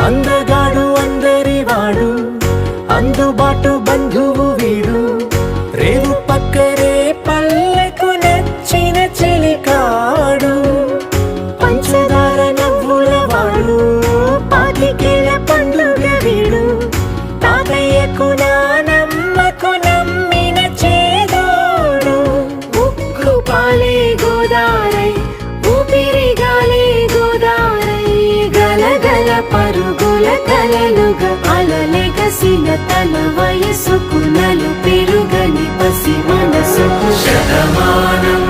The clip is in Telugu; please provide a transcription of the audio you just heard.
అందగాడు అందరివాడు అందుబాటు బంధువు వీడు రేవు పక్కరే పల్లెకు నచ్చిన చెలికాడు పంచదార నవ్వుల వాడు పాతికేల పండుగ వీడు తాతయ్యకు నానమ్మకు నమ్మిన చేదోడు ఉక్కు పాలే గోదారై ఊపిరిగాలే గోదారై గలగల పరుగుల కలలుగా అలలెగసిన తన వయసుకు నలు పెరుగని పసి మనసుకు శతమానం